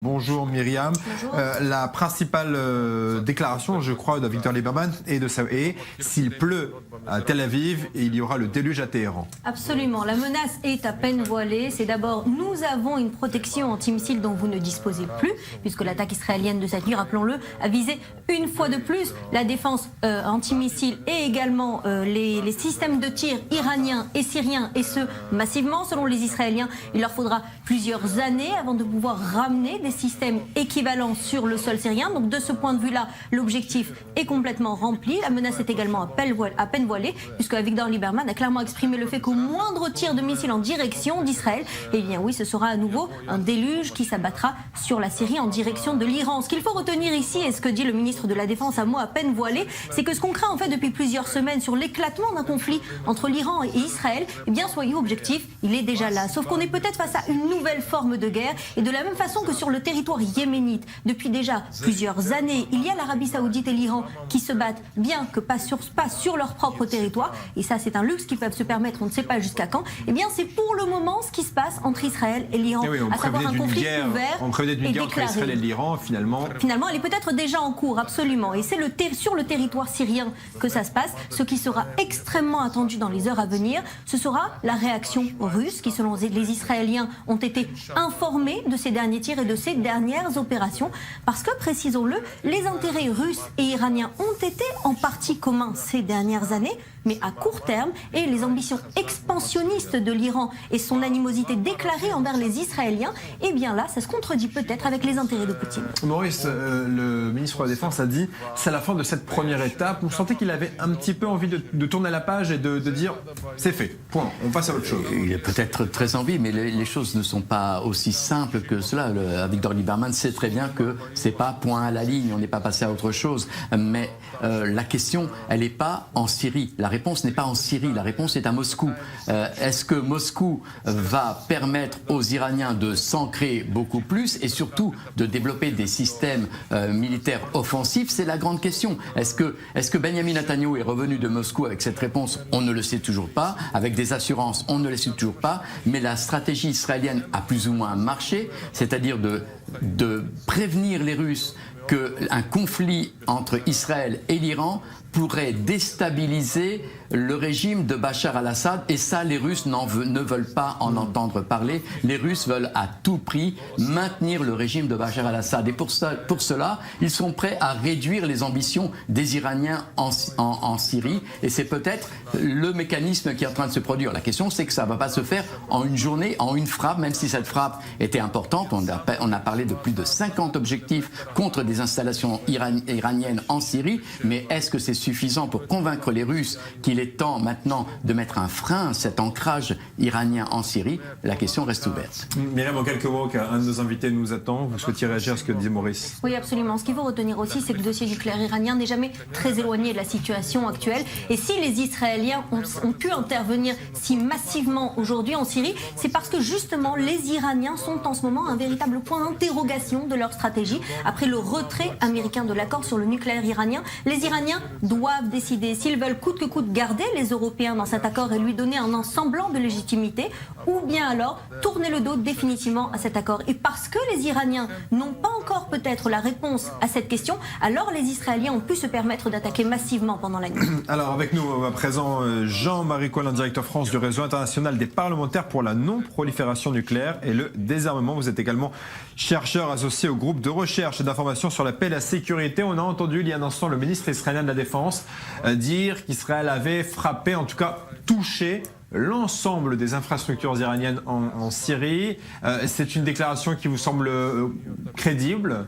Bonjour Myriam. Bonjour. La principale déclaration, je crois, de Avigdor Lieberman est s'il pleut à Tel Aviv, il y aura le déluge à Téhéran. Absolument. La menace est à peine voilée. C'est d'abord, nous avons une protection antimissile dont vous ne disposez plus, puisque l'attaque israélienne de cette nuit, rappelons-le, a visé une fois de plus la défense antimissile et également les systèmes de tir iraniens et syriens, et ce, massivement. Selon les Israéliens, il leur faudra plusieurs années avant de pouvoir ramener des systèmes équivalents sur le sol syrien. Donc de ce point de vue-là, l'objectif est complètement rempli. La menace est également à peine voilée, puisque Avigdor Lieberman a clairement exprimé le fait qu'au moindre tir de missile en direction d'Israël, eh bien oui, ce sera à nouveau un déluge qui s'abattra sur la Syrie en direction de l'Iran. Ce qu'il faut retenir ici, et ce que dit le ministre de la Défense à mot à peine voilé, c'est que ce qu'on craint en fait depuis plusieurs semaines sur l'éclatement d'un conflit entre l'Iran et Israël, eh bien soyons objectifs, il est déjà là. Sauf qu'on est peut-être face à une nouvelle forme de guerre, et de la même façon que sur le territoire yéménite, depuis déjà plusieurs années, il y a l'Arabie Saoudite et l'Iran qui se battent, bien que pas sur leur propre territoire, et ça c'est un luxe qu'ils peuvent se permettre, on ne sait pas jusqu'à quand. Eh bien c'est pour le moment ce qui se passe entre Israël et l'Iran, à savoir un conflit ouvert on prévenait d'une guerre entre Israël et l'Iran, finalement elle est peut-être déjà en cours, absolument, et c'est sur le territoire syrien que ça se passe. Ce qui sera extrêmement attendu dans les heures à venir, ce sera la réaction russe, qui selon les Israéliens ont été informés de ces derniers tirs et de ces dernières opérations, parce que, précisons-le, les intérêts russes et iraniens ont été en partie communs ces dernières années, mais à court terme, et les ambitions expansionnistes de l'Iran et son animosité déclarée envers les Israéliens, eh bien là, ça se contredit peut-être avec les intérêts de Poutine. Maurice, le ministre de la Défense a dit c'est la fin de cette première étape. Vous sentez qu'il avait un petit peu envie de tourner la page et de dire c'est fait, point, on passe à autre chose. Il a peut-être très envie, mais les choses ne sont pas aussi simples que cela. Avigdor Lieberman sait très bien que c'est pas point à la ligne, on n'est pas passé à autre chose. Mais la question, elle n'est pas en Syrie. La réponse n'est pas en Syrie, la réponse est à Moscou. Est-ce que Moscou va permettre aux Iraniens de s'ancrer beaucoup plus et surtout de développer des systèmes militaires offensifs? C'est la grande question. Est-ce que Benjamin Netanyahou est revenu de Moscou avec cette réponse? On ne le sait toujours pas. Avec des assurances, on ne le sait toujours pas. Mais la stratégie israélienne a plus ou moins marché, c'est-à-dire de prévenir les Russes qu'un conflit entre Israël et l'Iran pourrait déstabiliser le régime de Bachar al-Assad, et ça les Russes ne veulent pas en entendre parler. Les Russes veulent à tout prix maintenir le régime de Bachar al-Assad, et pour cela ils sont prêts à réduire les ambitions des Iraniens en Syrie, et c'est peut-être le mécanisme qui est en train de se produire. La question, c'est que ça ne va pas se faire en une journée, en une frappe, même si cette frappe était importante. On a parlé de plus de 50 objectifs contre des installations iraniennes en Syrie, mais est-ce que c'est suffisant pour convaincre les Russes qu'il est temps maintenant de mettre un frein à cet ancrage iranien en Syrie? La question reste ouverte. Myriam, en quelques mots, un de nos invités nous attend. Vous souhaitiez réagir à ce que disait Maurice? Oui, absolument. Ce qu'il faut retenir aussi, c'est que le dossier nucléaire iranien n'est jamais très éloigné de la situation actuelle. Et si les Israéliens ont pu intervenir si massivement aujourd'hui en Syrie, c'est parce que justement les Iraniens sont en ce moment un véritable point d'interrogation de leur stratégie. Après le retrait américain de l'accord sur le nucléaire iranien, les Iraniens doivent décider s'ils veulent coûte que coûte garder les Européens dans cet accord et lui donner un semblant de légitimité, ou bien alors tourner le dos définitivement à cet accord. Et parce que les Iraniens n'ont pas encore peut-être la réponse à cette question, alors les Israéliens ont pu se permettre d'attaquer massivement pendant la nuit. Alors avec nous à présent Jean-Marie Collin, directeur France du réseau international des parlementaires pour la non-prolifération nucléaire et le désarmement. Vous êtes également chercheur associé au groupe de recherche et d'information sur la paix et la sécurité. On a entendu il y a un instant le ministre israélien de la Défense dire qu'Israël avait frappé, en tout cas touché, l'ensemble des infrastructures iraniennes en Syrie. C'est une déclaration qui vous semble crédible?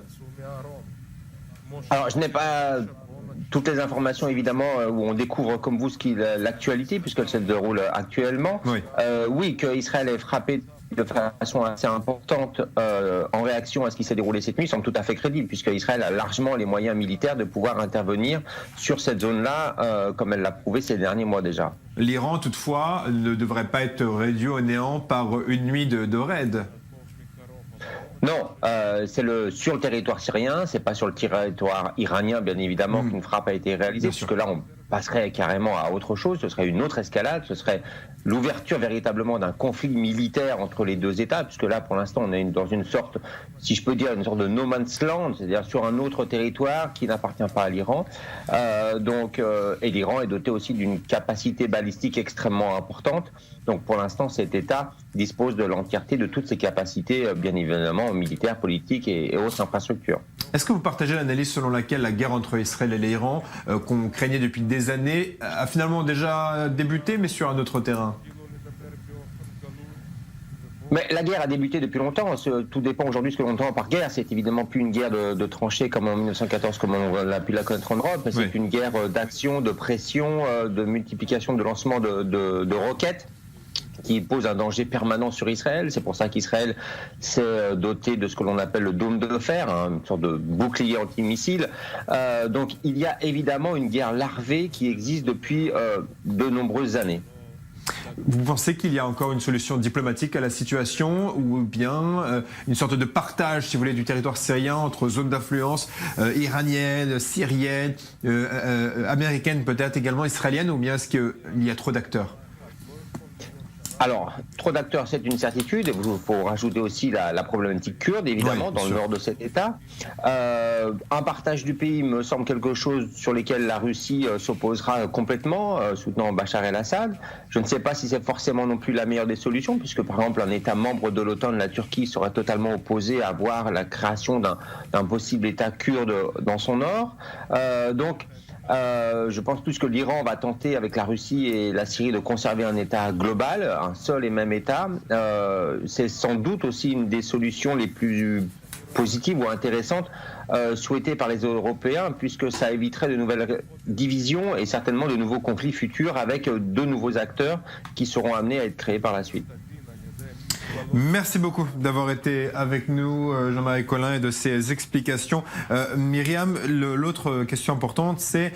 Alors, je n'ai pas toutes les informations, évidemment, où on découvre comme vous l'actualité, puisqu'elle se déroule actuellement. Oui, oui, qu'Israël ait frappé de façon assez importante en réaction à ce qui s'est déroulé cette nuit semble tout à fait crédible, puisque Israël a largement les moyens militaires de pouvoir intervenir sur cette zone-là, comme elle l'a prouvé ces derniers mois déjà. L'Iran, toutefois, ne devrait pas être réduit au néant par une nuit de raid. Non, c'est sur le territoire syrien, c'est pas sur le territoire iranien, bien évidemment, qu'une frappe a été réalisée, puisque là, passerait carrément à autre chose, ce serait une autre escalade, ce serait l'ouverture véritablement d'un conflit militaire entre les deux États, puisque là, pour l'instant, on est dans une sorte, si je peux dire, une sorte de no man's land, c'est-à-dire sur un autre territoire qui n'appartient pas à l'Iran. Et l'Iran est doté aussi d'une capacité balistique extrêmement importante. Donc, pour l'instant, cet État dispose de l'entièreté de toutes ses capacités, bien évidemment, militaires, politiques et autres infrastructures. Est-ce que vous partagez l'analyse selon laquelle la guerre entre Israël et l'Iran, qu'on craignait depuis des années, a finalement déjà débuté, mais sur un autre terrain ? Mais la guerre a débuté depuis longtemps. Tout dépend aujourd'hui de ce que l'on entend par guerre. C'est évidemment plus une guerre de tranchées comme en 1914, comme on a pu la connaître en Europe. C'est une guerre d'action, de pression, de multiplication de lancement de roquettes qui pose un danger permanent sur Israël. C'est pour ça qu'Israël s'est doté de ce que l'on appelle le dôme de fer, une sorte de bouclier antimissile. Donc il y a évidemment une guerre larvée qui existe depuis de nombreuses années. Vous pensez qu'il y a encore une solution diplomatique à la situation ou bien une sorte de partage, si vous voulez, du territoire syrien entre zones d'influence iraniennes, syriennes, américaines peut-être également, israéliennes, ou bien est-ce qu'il y a trop d'acteurs ? Alors, trop d'acteurs, c'est une certitude. Il faut rajouter aussi la problématique kurde, évidemment, dans le nord de cet État. Un partage du pays me semble quelque chose sur lequel la Russie s'opposera complètement, soutenant Bachar el-Assad. Je ne sais pas si c'est forcément non plus la meilleure des solutions, puisque par exemple un État membre de l'OTAN, la Turquie, serait totalement opposé à voir la création d'un possible État kurde dans son nord. Je pense plus que l'Iran va tenter avec la Russie et la Syrie de conserver un État global, un seul et même État. C'est sans doute aussi une des solutions les plus positives ou intéressantes souhaitées par les Européens, puisque ça éviterait de nouvelles divisions et certainement de nouveaux conflits futurs avec de nouveaux acteurs qui seront amenés à être créés par la suite. Merci beaucoup d'avoir été avec nous, Jean-Marie Colin, et de ces explications. Myriam, l'autre question importante, c'est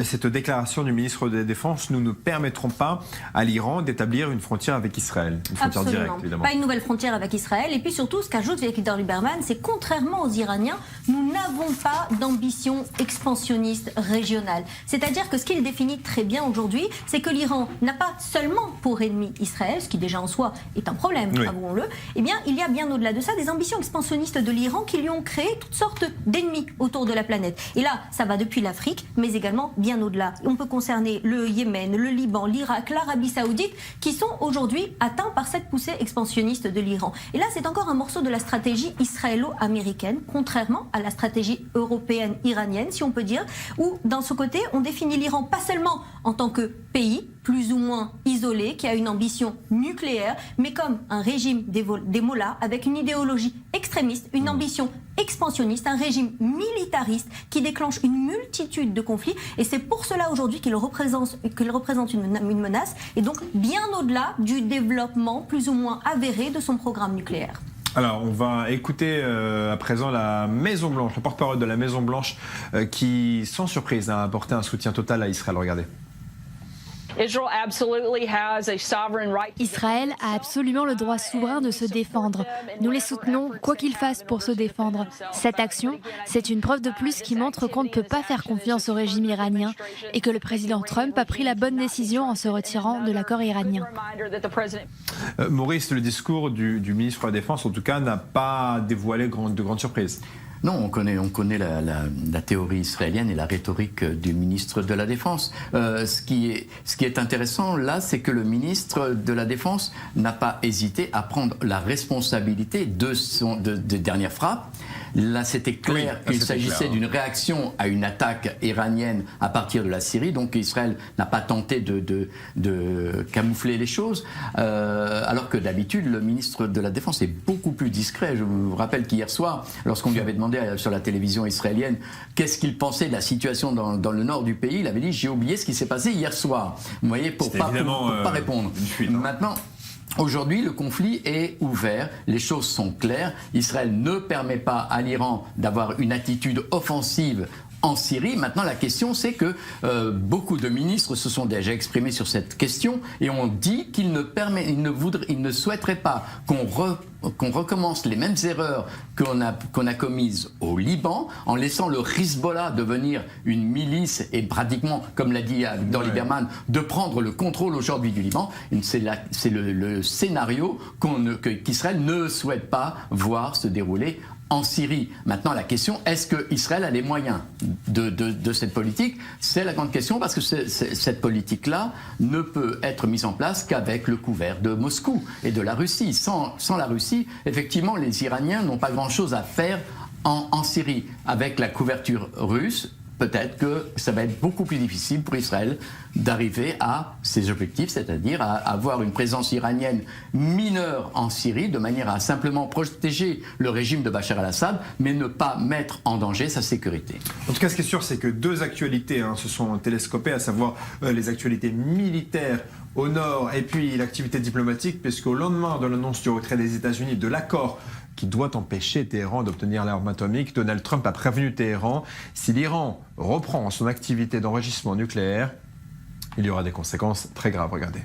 cette déclaration du ministre de la Défense. Nous ne permettrons pas à l'Iran d'établir une frontière avec Israël. Une frontière directe, évidemment. Pas une nouvelle frontière avec Israël. Et puis surtout, ce qu'ajoute Avigdor Lieberman, c'est contrairement aux Iraniens, nous n'avons pas d'ambition expansionniste régionale. C'est-à-dire que ce qu'il définit très bien aujourd'hui, c'est que l'Iran n'a pas seulement pour ennemi Israël, ce qui déjà en soi est un problème, avouons-le. Eh bien, il y a bien au-delà de ça des ambitions expansionnistes de l'Iran qui lui ont créé toutes sortes d'ennemis autour de la planète. Et là, ça va depuis l'Afrique, mais également bien au-delà. On peut concerner le Yémen, le Liban, l'Irak, l'Arabie Saoudite, qui sont aujourd'hui atteints par cette poussée expansionniste de l'Iran. Et là, c'est encore un morceau de la stratégie israélo-américaine, contrairement à la stratégie européenne-iranienne, si on peut dire, où, dans ce côté, on définit l'Iran pas seulement en tant que pays, plus ou moins isolé, qui a une ambition nucléaire, mais comme un régime des mollahs avec une idéologie extrémiste, une ambition expansionniste, un régime militariste qui déclenche une multitude de conflits. Et c'est pour cela aujourd'hui qu'il représente une menace, et donc bien au-delà du développement plus ou moins avéré de son programme nucléaire. Alors, on va écouter à présent la Maison-Blanche, le porte-parole de la Maison-Blanche, qui, sans surprise, a apporté un soutien total à Israël. Regardez. Israël a absolument le droit souverain de se défendre. Nous les soutenons, quoi qu'ils fassent pour se défendre. Cette action, c'est une preuve de plus qui montre qu'on ne peut pas faire confiance au régime iranien et que le président Trump a pris la bonne décision en se retirant de l'accord iranien. Maurice, le discours du ministre de la Défense, en tout cas, n'a pas dévoilé de grandes surprises. Non, on connaît la théorie israélienne et la rhétorique du ministre de la Défense. Ce qui est intéressant là, c'est que le ministre de la Défense n'a pas hésité à prendre la responsabilité de dernière frappe. Là, c'était clair qu'il s'agissait d'une réaction à une attaque iranienne à partir de la Syrie. Donc Israël n'a pas tenté de camoufler les choses. Alors que d'habitude, le ministre de la Défense est beaucoup plus discret. Je vous rappelle qu'hier soir, lorsqu'on lui avait demandé sur la télévision israélienne qu'est-ce qu'il pensait de la situation dans le nord du pays, il avait dit « j'ai oublié ce qui s'est passé hier soir ». Vous voyez, pour pas répondre. Maintenant, aujourd'hui, le conflit est ouvert, les choses sont claires. Israël ne permet pas à l'Iran d'avoir une attitude offensive en Syrie. Maintenant, la question, c'est que beaucoup de ministres se sont déjà exprimés sur cette question et ont dit qu'ils ne souhaiteraient pas qu'on recommence les mêmes erreurs qu'on a commises au Liban, en laissant le Hezbollah devenir une milice et pratiquement, comme l'a dit Avigdor Lieberman, de prendre le contrôle aujourd'hui du Liban. C'est le scénario qu'Israël ne souhaite pas voir se dérouler en Syrie. Maintenant, la question, est-ce qu'Israël a les moyens de cette politique? C'est la grande question, parce que cette politique-là ne peut être mise en place qu'avec le couvert de Moscou et de la Russie. Sans la Russie, effectivement, les Iraniens n'ont pas grand-chose à faire en Syrie. Avec la couverture russe, peut-être que ça va être beaucoup plus difficile pour Israël d'arriver à ses objectifs, c'est-à-dire à avoir une présence iranienne mineure en Syrie, de manière à simplement protéger le régime de Bachar al-Assad, mais ne pas mettre en danger sa sécurité. En tout cas, ce qui est sûr, c'est que deux actualités se sont télescopées, à savoir les actualités militaires au nord et puis l'activité diplomatique, puisqu'au lendemain de l'annonce du retrait des États-Unis de l'accord qui doit empêcher Téhéran d'obtenir l'arme atomique, Donald Trump a prévenu Téhéran, si l'Iran reprend son activité d'enrichissement nucléaire, il y aura des conséquences très graves. Regardez.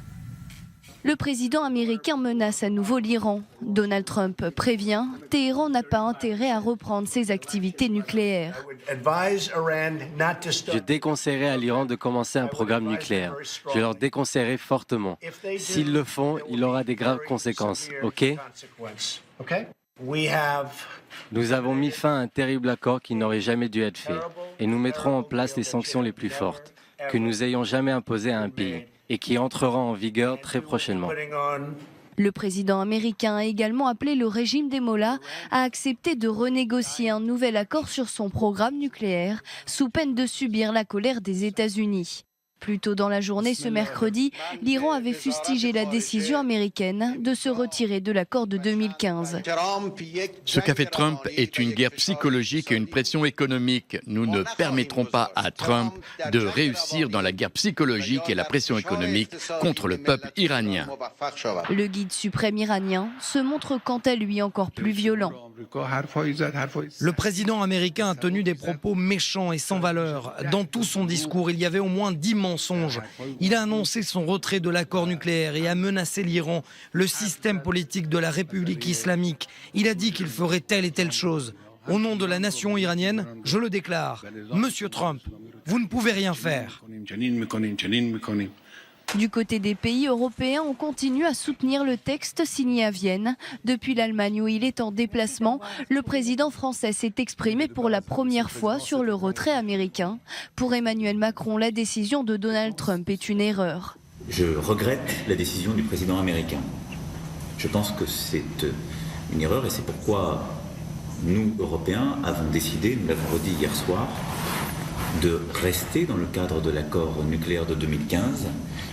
Le président américain menace à nouveau l'Iran. Donald Trump prévient, Téhéran n'a pas intérêt à reprendre ses activités nucléaires. Je déconseillerais à l'Iran de commencer un programme nucléaire. Je leur déconseillerais fortement. S'ils le font, il aura des graves conséquences. OK ? Nous avons mis fin à un terrible accord qui n'aurait jamais dû être fait. Et nous mettrons en place les sanctions les plus fortes que nous ayons jamais imposées à un pays et qui entreront en vigueur très prochainement. Le président américain a également appelé le régime des Mollahs à accepter de renégocier un nouvel accord sur son programme nucléaire, sous peine de subir la colère des États-Unis. Plus tôt dans la journée ce mercredi, l'Iran avait fustigé la décision américaine de se retirer de l'accord de 2015. Ce qu'a fait Trump est une guerre psychologique et une pression économique. Nous ne permettrons pas à Trump de réussir dans la guerre psychologique et la pression économique contre le peuple iranien. Le guide suprême iranien se montre quant à lui encore plus violent. Le président américain a tenu des propos méchants et sans valeur. Dans tout son discours, il y avait au moins 10 mensonges. Il a annoncé son retrait de l'accord nucléaire et a menacé l'Iran, le système politique de la République islamique. Il a dit qu'il ferait telle et telle chose. Au nom de la nation iranienne, je le déclare. Monsieur Trump, vous ne pouvez rien faire. Du côté des pays européens, on continue à soutenir le texte signé à Vienne. Depuis l'Allemagne où il est en déplacement, le président français s'est exprimé pour la première fois sur le retrait américain. Pour Emmanuel Macron, la décision de Donald Trump est une erreur. Je regrette la décision du président américain. Je pense que c'est une erreur et c'est pourquoi nous, Européens, avons décidé, nous l'avons redit hier soir, de rester dans le cadre de l'accord nucléaire de 2015.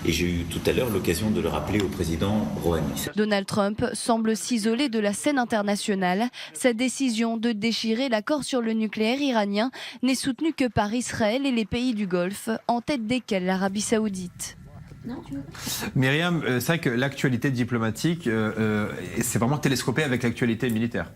Et j'ai eu tout à l'heure l'occasion de le rappeler au président Rouhani. Donald Trump semble s'isoler de la scène internationale. Sa décision de déchirer l'accord sur le nucléaire iranien n'est soutenue que par Israël et les pays du Golfe, en tête desquels l'Arabie Saoudite. Myriam, c'est vrai que l'actualité diplomatique, c'est vraiment télescopé avec l'actualité militaire.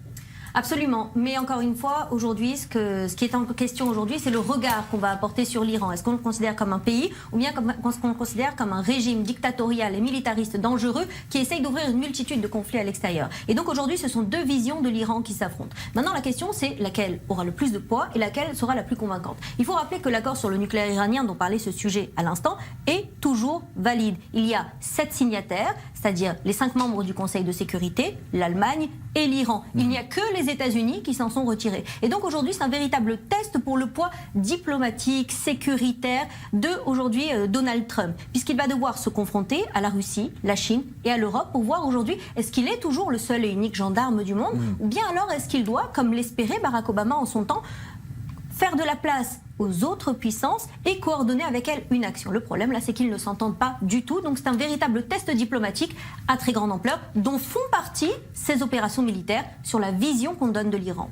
Absolument, mais encore une fois, aujourd'hui, ce qui est en question aujourd'hui, c'est le regard qu'on va apporter sur l'Iran. Est-ce qu'on le considère comme un pays ou bien est-ce qu'on le considère comme un régime dictatorial et militariste dangereux qui essaye d'ouvrir une multitude de conflits à l'extérieur? Et donc aujourd'hui, ce sont deux visions de l'Iran qui s'affrontent. Maintenant, la question, c'est laquelle aura le plus de poids et laquelle sera la plus convaincante. Il faut rappeler que l'accord sur le nucléaire iranien dont parlait ce sujet à l'instant est toujours valide. Il y a 7 signataires, c'est-à-dire les 5 membres du Conseil de sécurité, l'Allemagne et l'Iran. Il n'y a que les États-Unis qui s'en sont retirés. Et donc aujourd'hui, c'est un véritable test pour le poids diplomatique, sécuritaire de aujourd'hui Donald Trump, puisqu'il va devoir se confronter à la Russie, la Chine et à l'Europe pour voir aujourd'hui est-ce qu'il est toujours le seul et unique gendarme du monde ou bien alors est-ce qu'il doit, comme l'espérait Barack Obama en son temps, faire de la place aux autres puissances et coordonner avec elles une action. Le problème là, c'est qu'ils ne s'entendent pas du tout. Donc c'est un véritable test diplomatique à très grande ampleur dont font partie ces opérations militaires sur la vision qu'on donne de l'Iran.